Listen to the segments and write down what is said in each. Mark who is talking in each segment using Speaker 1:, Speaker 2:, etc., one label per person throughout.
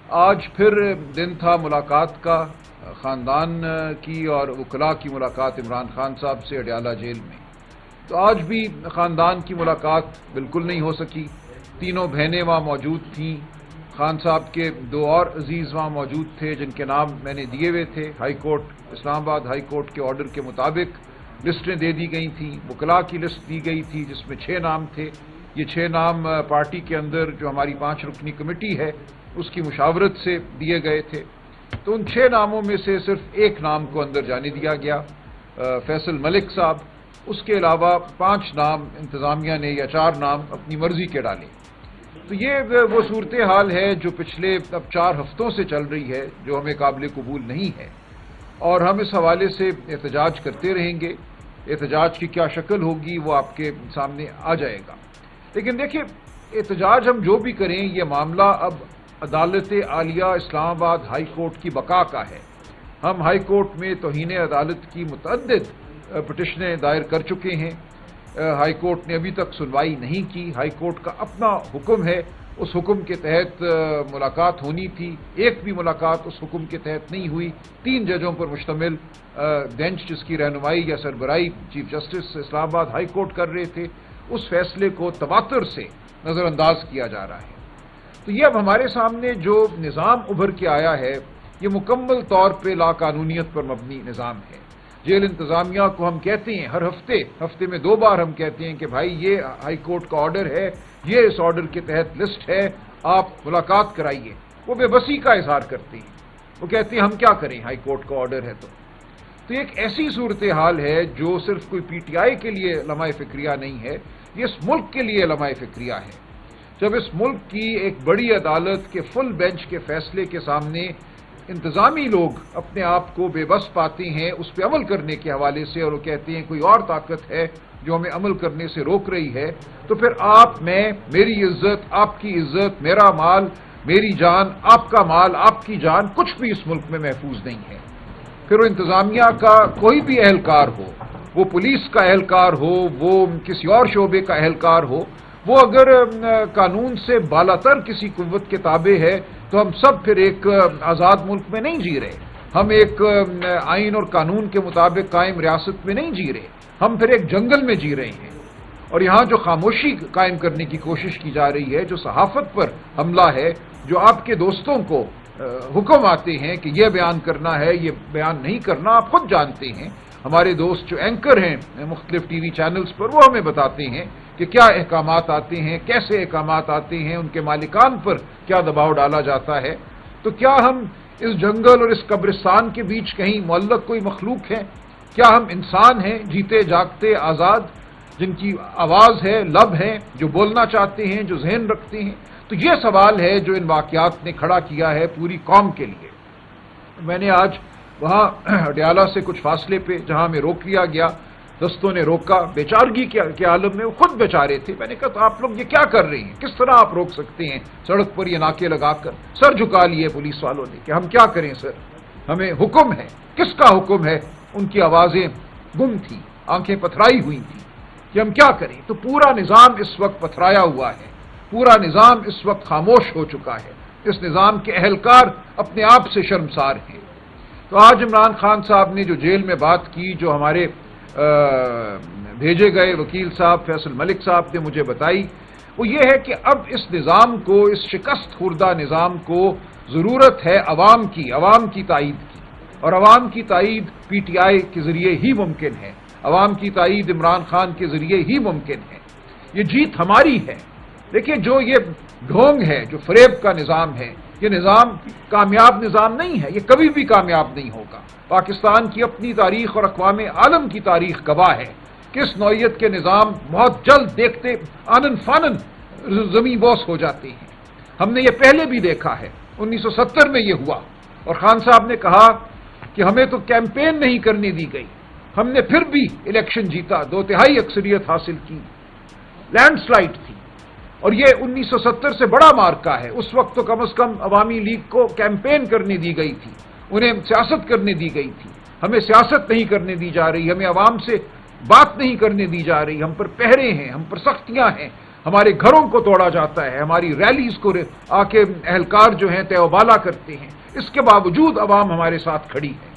Speaker 1: آج پھر دن تھا ملاقات کا، خاندان کی اور وکلاء کی ملاقات عمران خان صاحب سے اڈیالہ جیل میں۔ تو آج بھی خاندان کی ملاقات بالکل نہیں ہو سکی۔ تینوں بہنیں وہاں موجود تھیں، خان صاحب کے دو اور عزیز وہاں موجود تھے جن کے نام میں نے دیے ہوئے تھے۔ ہائی کورٹ، اسلام آباد ہائی کورٹ کے آرڈر کے مطابق لسٹیں دے دی گئی تھیں، وکلاء کی لسٹ دی گئی تھی جس میں 6 نام تھے۔ یہ 6 نام پارٹی کے اندر جو ہماری 5 رکنی کمیٹی ہے اس کی مشاورت سے دیے گئے تھے۔ تو ان 6 ناموں میں سے صرف ایک نام کو اندر جانے دیا گیا، فیصل ملک صاحب۔ اس کے علاوہ 5 نام انتظامیہ نے یا 4 نام اپنی مرضی کے ڈالے۔ تو یہ وہ صورتحال ہے جو پچھلے اب 4 ہفتوں سے چل رہی ہے، جو ہمیں قابل قبول نہیں ہے، اور ہم اس حوالے سے احتجاج کرتے رہیں گے۔ احتجاج کی کیا شکل ہوگی وہ آپ کے سامنے آ جائے گا۔ لیکن دیکھیں، احتجاج ہم جو بھی کریں، یہ معاملہ اب عدالت عالیہ اسلام آباد ہائی کورٹ کی بقا کا ہے۔ ہم ہائی کورٹ میں توہین عدالت کی متعدد پٹیشنیں دائر کر چکے ہیں۔ ہائی کورٹ نے ابھی تک سنوائی نہیں کی۔ ہائی کورٹ کا اپنا حکم ہے، اس حکم کے تحت ملاقات ہونی تھی، ایک بھی ملاقات اس حکم کے تحت نہیں ہوئی۔ 3 ججوں پر مشتمل بینچ جس کی رہنمائی یا سربراہی چیف جسٹس اسلام آباد ہائی کورٹ کر رہے تھے، اس فیصلے کو تواتر سے نظر انداز کیا جا رہا ہے۔ تو یہ اب ہمارے سامنے جو نظام ابھر کے آیا ہے، یہ مکمل طور پہ لا قانونیت پر مبنی نظام ہے۔ جیل انتظامیہ کو ہم کہتے ہیں ہر ہفتے میں 2 بار ہم کہتے ہیں کہ بھائی یہ ہائی کورٹ کا آرڈر ہے، یہ اس آرڈر کے تحت لسٹ ہے، آپ ملاقات کرائیے۔ وہ بے بسی کا اظہار کرتے ہیں، وہ کہتے ہیں ہم کیا کریں، ہائی کورٹ کا آرڈر ہے۔ تو ایک ایسی صورتحال ہے جو صرف کوئی پی ٹی آئی کے لیے لمحہ فکریہ نہیں ہے، یہ اس ملک کے لیے لمحہ فکریہ ہے۔ جب اس ملک کی ایک بڑی عدالت کے فل بینچ کے فیصلے کے سامنے انتظامی لوگ اپنے آپ کو بے بس پاتے ہیں اس پہ عمل کرنے کے حوالے سے، اور وہ کہتے ہیں کوئی اور طاقت ہے جو ہمیں عمل کرنے سے روک رہی ہے، تو پھر آپ، میں، میری عزت، آپ کی عزت، میرا مال، میری جان، آپ کا مال، آپ کی جان، کچھ بھی اس ملک میں محفوظ نہیں ہے۔ پھر وہ انتظامیہ کا کوئی بھی اہلکار ہو، وہ پولیس کا اہلکار ہو، وہ کسی اور شعبے کا اہلکار ہو، وہ اگر قانون سے بالاتر کسی قوت کے تابع ہے تو ہم سب پھر ایک آزاد ملک میں نہیں جی رہے، ہم ایک آئین اور قانون کے مطابق قائم ریاست میں نہیں جی رہے، ہم پھر ایک جنگل میں جی رہے ہیں۔ اور یہاں جو خاموشی قائم کرنے کی کوشش کی جا رہی ہے، جو صحافت پر حملہ ہے، جو آپ کے دوستوں کو حکم آتے ہیں کہ یہ بیان کرنا ہے، یہ بیان نہیں کرنا، آپ خود جانتے ہیں۔ ہمارے دوست جو اینکر ہیں مختلف ٹی وی چینلز پر، وہ ہمیں بتاتے ہیں کہ کیا احکامات آتے ہیں، کیسے احکامات آتے ہیں، ان کے مالکان پر کیا دباؤ ڈالا جاتا ہے۔ تو کیا ہم اس جنگل اور اس قبرستان کے بیچ کہیں معلق کوئی مخلوق ہے؟ کیا ہم انسان ہیں، جیتے جاگتے آزاد، جن کی آواز ہے، لب ہیں، جو بولنا چاہتے ہیں، جو ذہن رکھتے ہیں؟ تو یہ سوال ہے جو ان واقعات نے کھڑا کیا ہے پوری قوم کے لیے۔ میں نے آج وہاں اڈیالہ سے کچھ فاصلے پہ جہاں ہمیں روک لیا گیا، دستوں نے روکا، بیچارگی کے عالم میں، وہ خود بیچارے تھے۔ میں نے کہا تو آپ لوگ یہ کیا کر رہے ہیں، کس طرح آپ روک سکتے ہیں سڑک پر یہ ناکے لگا کر؟ سر جھکا لیے پولیس والوں نے کہ ہم کیا کریں سر، ہمیں حکم ہے۔ کس کا حکم ہے؟ ان کی آوازیں گم تھیں، آنکھیں پتھرائی ہوئی تھیں کہ ہم کیا کریں۔ تو پورا نظام اس وقت پتھرایا ہوا ہے، پورا نظام اس وقت خاموش ہو چکا ہے، اس نظام کے اہلکار اپنے آپ سے شرمسار ہیں۔ تو آج عمران خان صاحب نے جو جیل میں بات کی، جو ہمارے بھیجے گئے وکیل صاحب فیصل ملک صاحب نے مجھے بتائی، وہ یہ ہے کہ اب اس نظام کو، اس شکست خوردہ نظام کو ضرورت ہے عوام کی تائید کی، اور عوام کی تائید پی ٹی آئی کے ذریعے ہی ممکن ہے، عوام کی تائید عمران خان کے ذریعے ہی ممکن ہے۔ یہ جیت ہماری ہے۔ دیکھیں، جو یہ ڈھونگ ہے، جو فریب کا نظام ہے، یہ نظام کامیاب نظام نہیں ہے، یہ کبھی بھی کامیاب نہیں ہوگا۔ پاکستان کی اپنی تاریخ اور اقوام عالم کی تاریخ گواہ ہے کہ اس نوعیت کے نظام بہت جلد دیکھتے آنن فانن زمین بوس ہو جاتے ہیں۔ ہم نے یہ پہلے بھی دیکھا ہے، 1970 میں یہ ہوا، اور خان صاحب نے کہا کہ ہمیں تو کیمپین نہیں کرنے دی گئی، ہم نے پھر بھی الیکشن جیتا، 2/3 اکثریت حاصل کی، لینڈ سلائڈ تھی۔ اور یہ 1970 سے بڑا مارکا ہے۔ اس وقت تو کم از کم عوامی لیگ کو کیمپین کرنے دی گئی تھی، انہیں سیاست کرنے دی گئی تھی۔ ہمیں سیاست نہیں کرنے دی جا رہی، ہمیں عوام سے بات نہیں کرنے دی جا رہی، ہم پر پہرے ہیں، ہم پر سختیاں ہیں، ہمارے گھروں کو توڑا جاتا ہے، ہماری ریلیز کو آ کے اہلکار جو ہیں تیوبالا کرتے ہیں، اس کے باوجود عوام ہمارے ساتھ کھڑی ہے۔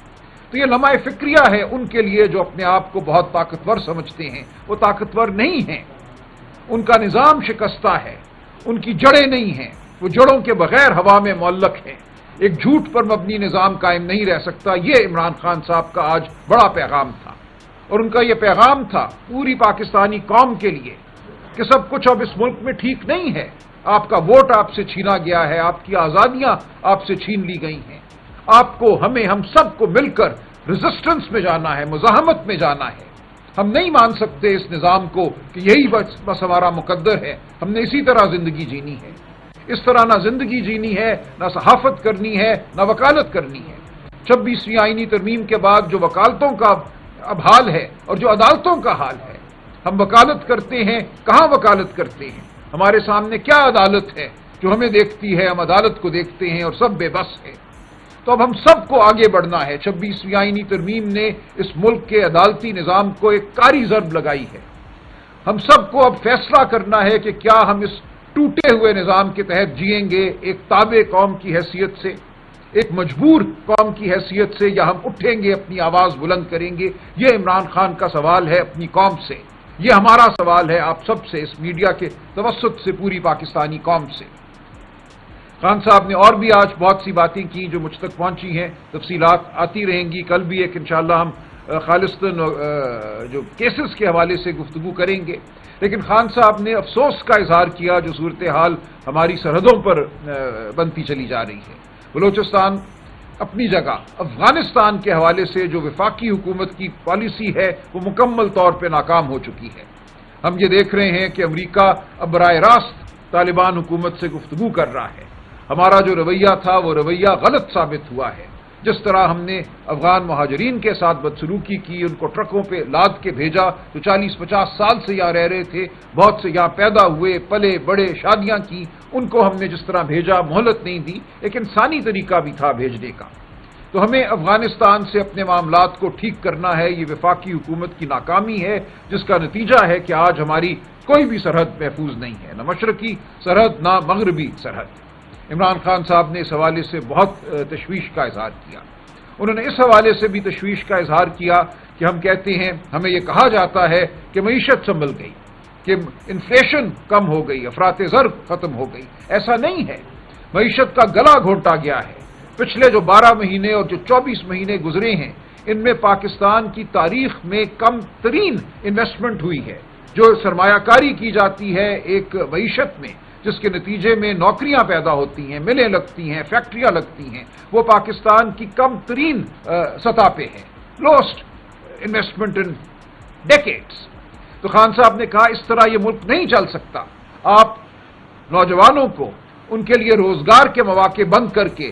Speaker 1: تو یہ لمحہ فکریہ ہے ان کے لیے جو اپنے آپ کو بہت طاقتور سمجھتے ہیں، وہ طاقتور نہیں ہیں، ان کا نظام شکستہ ہے، ان کی جڑیں نہیں ہیں، وہ جڑوں کے بغیر ہوا میں معلق ہیں، ایک جھوٹ پر مبنی نظام قائم نہیں رہ سکتا۔ یہ عمران خان صاحب کا آج بڑا پیغام تھا، اور ان کا یہ پیغام تھا پوری پاکستانی قوم کے لیے کہ سب کچھ اب اس ملک میں ٹھیک نہیں ہے، آپ کا ووٹ آپ سے چھینا گیا ہے، آپ کی آزادیاں آپ سے چھین لی گئی ہیں، آپ کو ہم سب کو مل کر ریزسٹنس میں جانا ہے، مزاحمت میں جانا ہے۔ ہم نہیں مان سکتے اس نظام کو کہ یہی بس ہمارا مقدر ہے، ہم نے اسی طرح زندگی جینی ہے۔ اس طرح نہ زندگی جینی ہے، نہ صحافت کرنی ہے، نہ وکالت کرنی ہے۔ 26ویں آئینی ترمیم کے بعد جو وکالتوں کا اب حال ہے اور جو عدالتوں کا حال ہے، ہم وکالت کرتے ہیں، کہاں وکالت کرتے ہیں؟ ہمارے سامنے کیا عدالت ہے جو ہمیں دیکھتی ہے؟ ہم عدالت کو دیکھتے ہیں اور سب بے بس ہے۔ تو اب ہم سب کو آگے بڑھنا ہے۔ 26ویں آئینی ترمیم نے اس ملک کے عدالتی نظام کو ایک کاری ضرب لگائی ہے۔ ہم سب کو اب فیصلہ کرنا ہے کہ کیا ہم اس ٹوٹے ہوئے نظام کے تحت جئیں گے ایک تابع قوم کی حیثیت سے، ایک مجبور قوم کی حیثیت سے، یا ہم اٹھیں گے، اپنی آواز بلند کریں گے۔ یہ عمران خان کا سوال ہے اپنی قوم سے، یہ ہمارا سوال ہے آپ سب سے، اس میڈیا کے توسط سے پوری پاکستانی قوم سے۔ خان صاحب نے اور بھی آج بہت سی باتیں کی جو مجھ تک پہنچی ہیں، تفصیلات آتی رہیں گی، کل بھی ایک انشاءاللہ ہم خالصتاً جو کیسز کے حوالے سے گفتگو کریں گے۔ لیکن خان صاحب نے افسوس کا اظہار کیا جو صورتحال ہماری سرحدوں پر بنتی چلی جا رہی ہے۔ بلوچستان اپنی جگہ، افغانستان کے حوالے سے جو وفاقی حکومت کی پالیسی ہے وہ مکمل طور پہ ناکام ہو چکی ہے۔ ہم یہ دیکھ رہے ہیں کہ امریکہ اب براہ راست طالبان حکومت سے گفتگو کر رہا ہے۔ ہمارا جو رویہ تھا وہ رویہ غلط ثابت ہوا ہے۔ جس طرح ہم نے افغان مہاجرین کے ساتھ بدسلوکی کی، ان کو ٹرکوں پہ لاد کے بھیجا جو 40-50 سال سے یہاں رہ رہے تھے، بہت سے یہاں پیدا ہوئے، پلے بڑے، شادیاں کی، ان کو ہم نے جس طرح بھیجا، مہلت نہیں دی، ایک انسانی طریقہ بھی تھا بھیجنے کا۔ تو ہمیں افغانستان سے اپنے معاملات کو ٹھیک کرنا ہے۔ یہ وفاقی حکومت کی ناکامی ہے جس کا نتیجہ ہے کہ آج ہماری کوئی بھی سرحد محفوظ نہیں ہے، نہ مشرقی سرحد نہ مغربی سرحد۔ عمران خان صاحب نے اس حوالے سے بہت تشویش کا اظہار کیا۔ انہوں نے اس حوالے سے بھی تشویش کا اظہار کیا کہ ہم کہتے ہیں، ہمیں یہ کہا جاتا ہے کہ معیشت سنبھل گئی، کہ انفلیشن کم ہو گئی، افراط زر ختم ہو گئی۔ ایسا نہیں ہے، معیشت کا گلا گھونٹا گیا ہے۔ پچھلے جو 12 مہینے اور جو 24 مہینے گزرے ہیں، ان میں پاکستان کی تاریخ میں کم ترین انویسٹمنٹ ہوئی ہے۔ جو سرمایہ کاری کی جاتی ہے ایک معیشت میں، جس کے نتیجے میں نوکریاں پیدا ہوتی ہیں، ملیں لگتی ہیں، فیکٹریاں لگتی ہیں، وہ پاکستان کی کم ترین سطح پہ ہے، لوسٹ انویسٹمنٹ ان ڈیکیڈز۔ تو خان صاحب نے کہا اس طرح یہ ملک نہیں چل سکتا۔ آپ نوجوانوں کو ان کے لیے روزگار کے مواقع بند کر کے